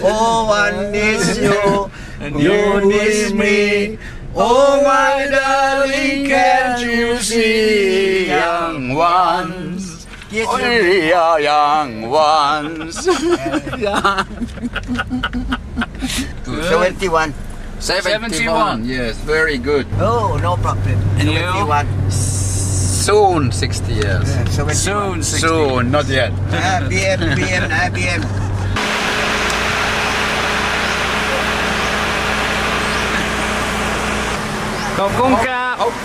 Oh, one is you, and you is me. Oh, my darling, can't you see, young ones? Oh, we are young ones. 71. 71, yes, very good. Oh, no problem. And you? 71. Soon 60 years. Yeah, 71. Soon, 60. Soon, not yet. BM.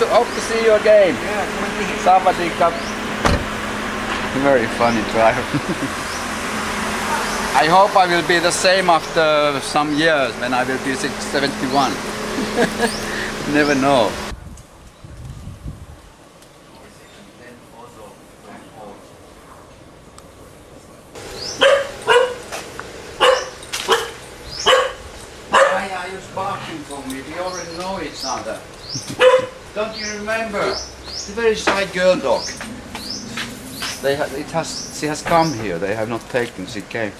Hope to see you again. Sawadee Cup. Very funny driver. I hope I will be the same after some years when I will be 71. Never know. Why are you barking for me? We already know each other. Don't you remember? It's a very shy girl dog. She has come here. They have not taken. She came.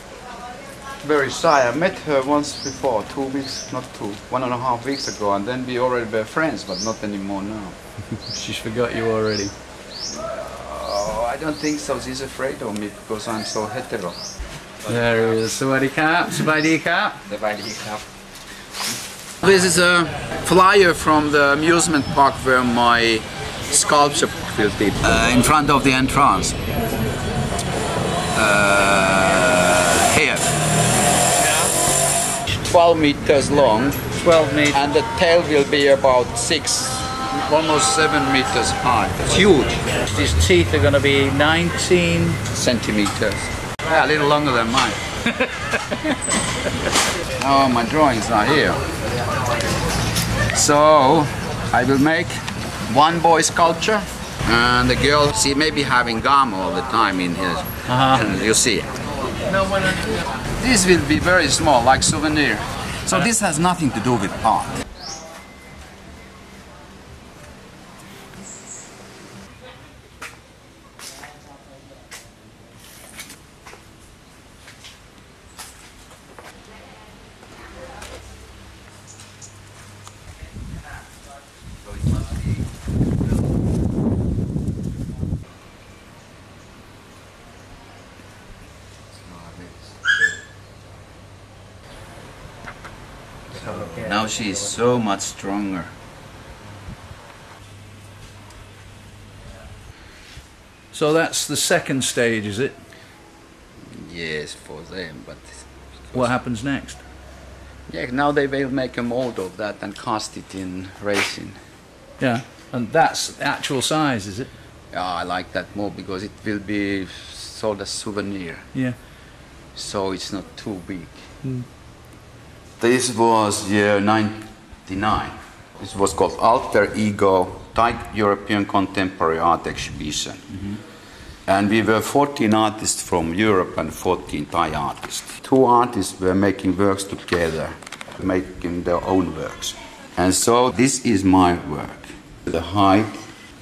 Very shy. I met her once before, 2 weeks, not 2, 1.5 weeks ago, and then we already were friends, but not anymore now. She's forgot you already. Oh, I don't think so. She's afraid of me because I'm so hetero. There he is. Sawadee Cup. Sawadee Cup. This is a flyer from the amusement park where my sculpture will be in front of the entrance. Here. 12 meters long. 12 meters. And the tail will be about 6, almost 7 meters high. It's huge. His teeth are going to be 19 centimeters. Yeah, a little longer than mine. Oh, my drawings are here. So, I will make one boy sculpture, and the girl, she may be having gum all the time in his, and you see. This will be very small, like souvenir. So this has nothing to do with art. Now she is so much stronger. So that's the second stage, is it? Yes, for them, but... What happens next? Yeah, now they will make a mold of that and cast it in resin. Yeah, and that's the actual size, is it? Yeah, I like that more because it will be sold as souvenir. Yeah. So it's not too big. This was year 99. This was called Alter Ego Thai European Contemporary Art Exhibition. And we were 14 artists from Europe and 14 Thai artists. 2 artists were making works together, making their own works. And so this is my work. The height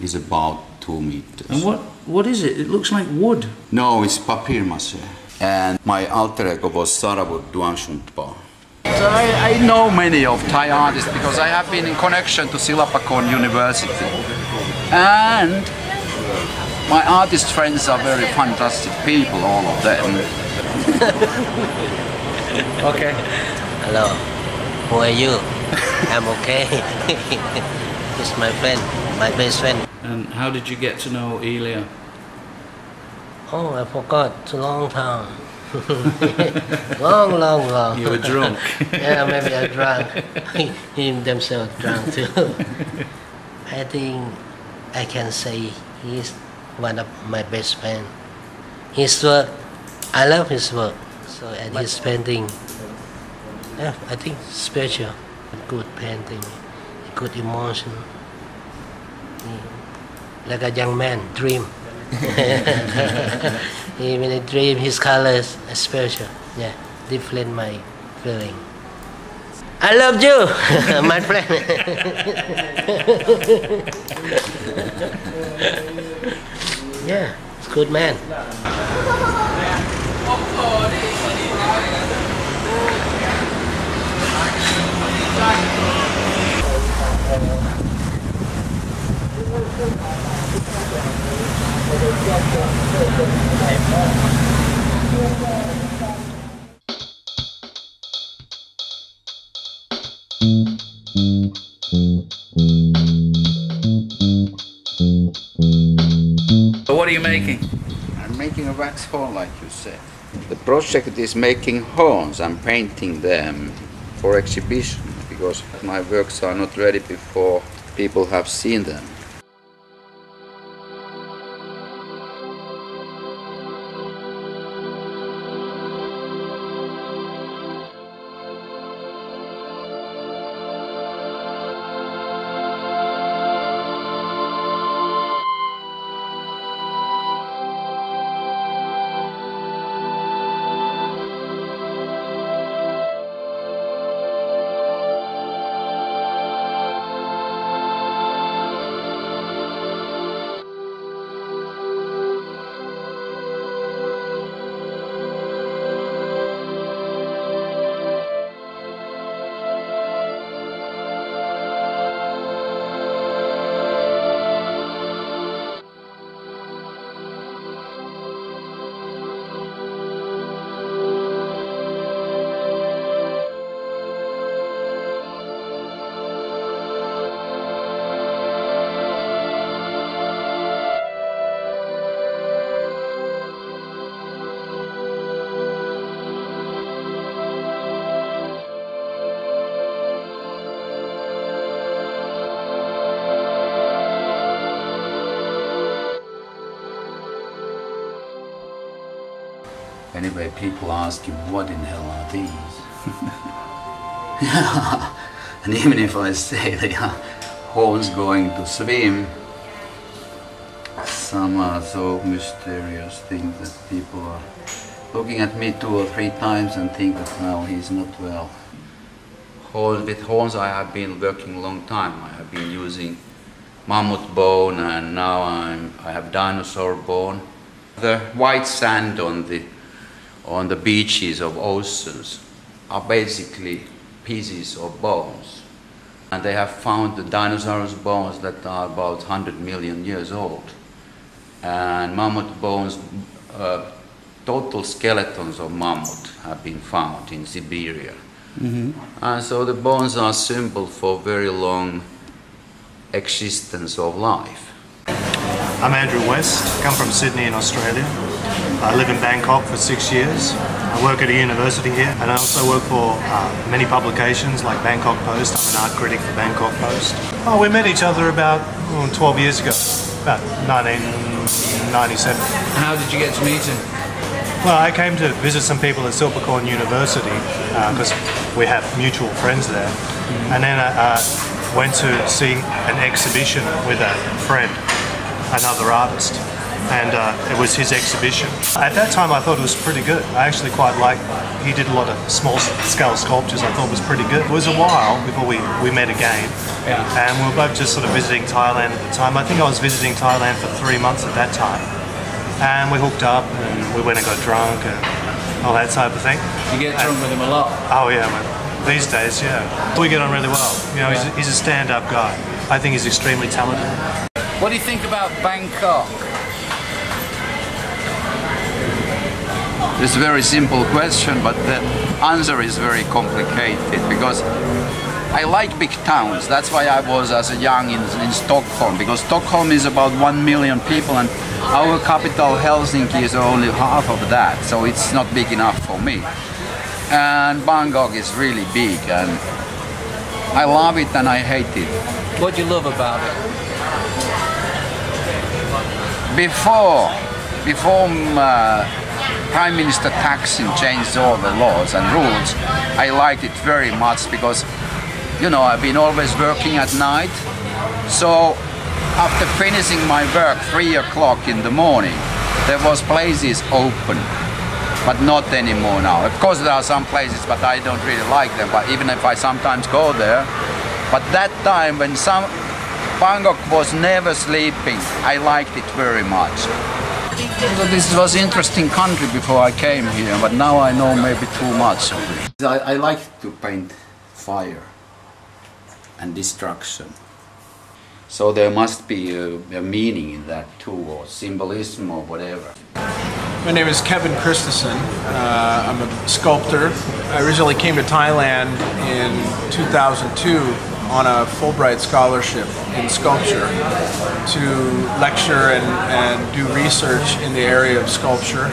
is about 2 meters. And what is it? It looks like wood. No, it's papier-mâché. And my alter ego was Saravut Duangshunpa. So I know many of Thai artists because I have been in connection to Silpakorn University. And my artist friends are very fantastic people, all of them. Okay. Hello, who are you? I'm okay. He's my friend, my best friend. And how did you get to know Elia? Oh, I forgot. It's a long time. long. You were drunk. Yeah, maybe I'm drunk. Him themselves drunk too. I think I can say he's one of my best friends. His work, I love his work. So and his painting, yeah, I think special, good painting, good emotion. Like a young man, dream. When I dream, his colors are special. Yeah, different my feeling. I love you, my friend. Yeah, it's good man. So what are you making? I'm making a wax horn, like you said. The project is making horns. I'm painting them for exhibition because my works are not ready before people have seen them. Anyway, people ask you, what in hell are these? And even if I say they are horns going to swim, some are so mysterious things that people are looking at me 2 or 3 times and think that, well, he's not well. With horns I have been working a long time. I have been using mammoth bone, and now I have dinosaur bone. The white sand on the beaches of oceans are basically pieces of bones. And they have found the dinosaurs' bones that are about 100 million years old. And mammoth bones, total skeletons of mammoth have been found in Siberia. Mm-hmm. And so the bones are symbol for very long existence of life. I'm Andrew West, come from Sydney in Australia. I live in Bangkok for 6 years. I work at a university here, and I also work for many publications like Bangkok Post. I'm an art critic for Bangkok Post. Oh, we met each other about 12 years ago, about 1997. How did you get to meet him? Well, I came to visit some people at Silpakorn University because we have mutual friends there. And then I went to see an exhibition with a friend, another artist. And it was his exhibition. At that time I thought it was pretty good. I actually quite liked, he did a lot of small scale sculptures I thought was pretty good. It was a while before we met again. Yeah. And we were both just sort of visiting Thailand at the time. I think I was visiting Thailand for 3 months at that time. And we hooked up and we went and got drunk and all that type of thing. You get drunk with him a lot? Oh yeah, man. These days, yeah. We get on really well. You know, yeah. He's a stand-up guy. I think he's extremely talented. What do you think about Bangkok? It's a very simple question, but the answer is very complicated because I like big towns. That's why I was as a young in Stockholm, because Stockholm is about 1 million people and our capital Helsinki is only half of that, so it's not big enough for me. And Bangkok is really big and I love it and I hate it. What do you love about it? Before Prime Minister Thaksin changed all the laws and rules, I liked it very much because, you know, I've been always working at night. So after finishing my work 3 o'clock in the morning, there was places open, but not anymore now. Of course there are some places, but I don't really like them, but even if I sometimes go there. But that time when Bangkok was never sleeping, I liked it very much. So this was an interesting country before I came here, but now I know maybe too much of it. I like to paint fire and destruction. So there must be a meaning in that too, or symbolism or whatever. My name is Kevin Christensen. I'm a sculptor. I originally came to Thailand in 2002 on a Fulbright scholarship in sculpture to lecture and do research in the area of sculpture.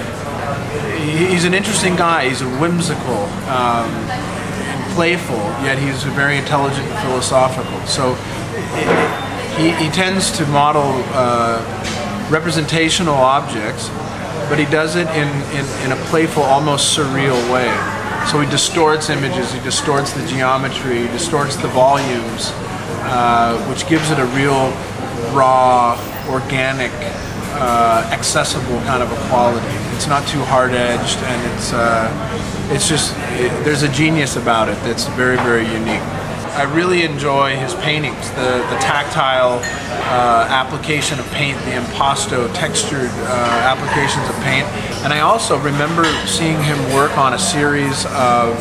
He's an interesting guy. He's whimsical and playful, yet he's very intelligent and philosophical. So he tends to model representational objects, but he does it in a playful, almost surreal way. So he distorts images, he distorts the geometry, he distorts the volumes, which gives it a real raw, organic, accessible kind of a quality. It's not too hard-edged, and there's a genius about it that's very, very unique. I really enjoy his paintings, the tactile application of paint, the impasto textured applications of paint. And I also remember seeing him work on a series of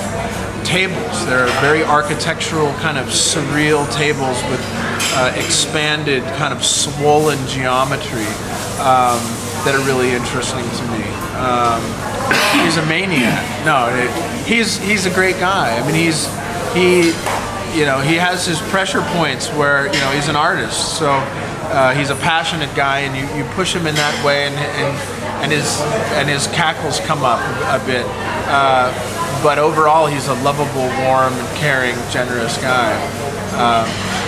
tables. They're very architectural, kind of surreal tables with expanded, kind of swollen geometry that are really interesting to me. He's a maniac. No, he's a great guy. I mean, he has his pressure points where he's an artist, so he's a passionate guy, and you push him in that way, and his cackles come up a bit. But overall, he's a lovable, warm, and caring, generous guy.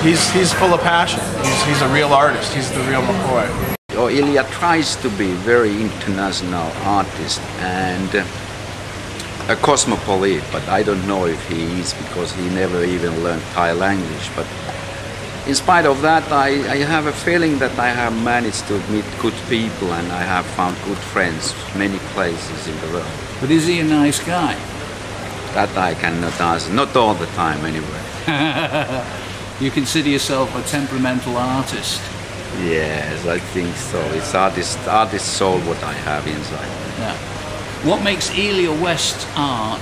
He's full of passion. He's a real artist. He's the real McCoy. Ilya tries to be very international artist and a cosmopolite, but I don't know if he is, because he never even learned Thai language. But in spite of that, I have a feeling that I have managed to meet good people, and I have found good friends many places in the world. But is he a nice guy? That I cannot answer, not all the time anyway. You consider yourself a temperamental artist? Yes, I think so. It's artist soul what I have inside. Yeah. What makes Ilya West's art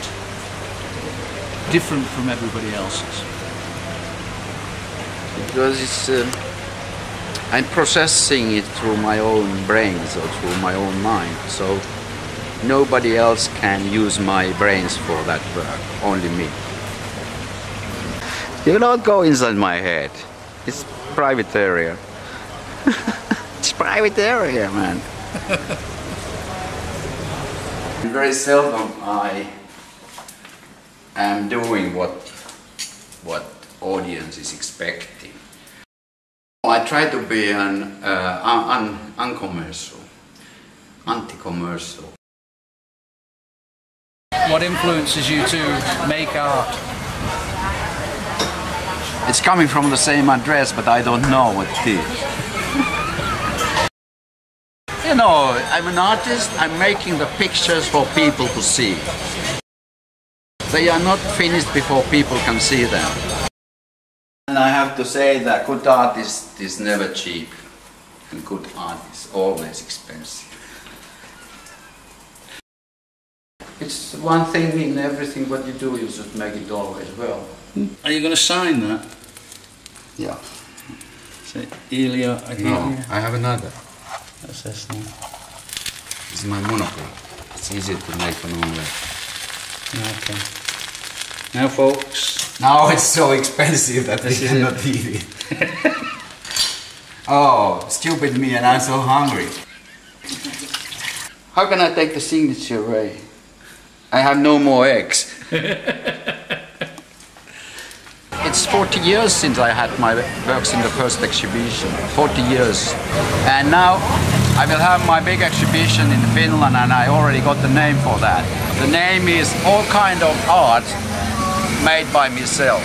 different from everybody else's? Because I'm processing it through my own brains or through my own mind. So nobody else can use my brains for that work, only me. You don't go inside my head. It's private area. It's private area, man. Very seldom I am doing what audience is expecting. I try to be an uncommercial, anti-commercial. What influences you to make art? It's coming from the same address, but I don't know what it is. You know, I'm an artist, I'm making the pictures for people to see. They are not finished before people can see them. And I have to say that good art is never cheap, and good art is always expensive. It's one thing in everything what you do, you should make it always well. Are you going to sign that? Yeah. Say Ilya. No, I have another. That's this one. It's my monocle. It's easier to make on one way. Okay. Now, folks. Now it's so expensive that we cannot eat it. Oh, stupid me, and I'm so hungry. How can I take the signature away? I have no more eggs. It's 40 years since I had my works in the first exhibition. 40 years. And now I will have my big exhibition in Finland, and I already got the name for that. The name is All Kind of Art Made by Myself.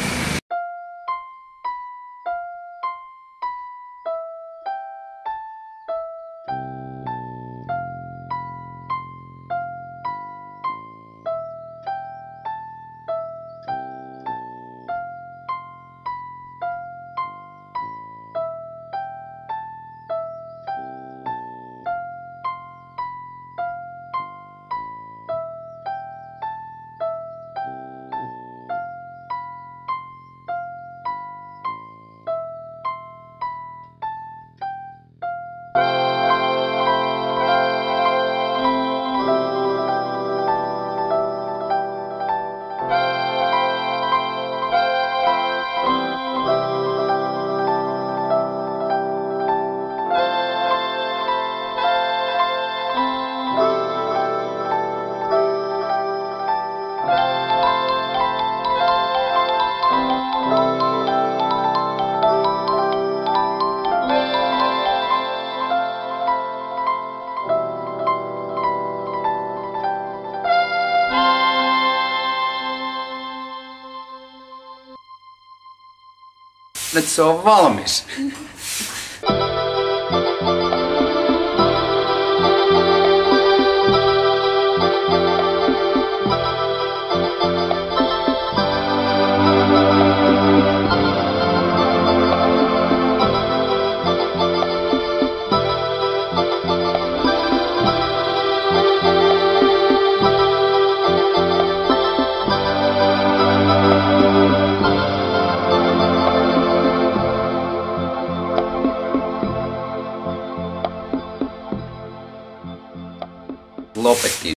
Nyt se on valmis. Lopetin.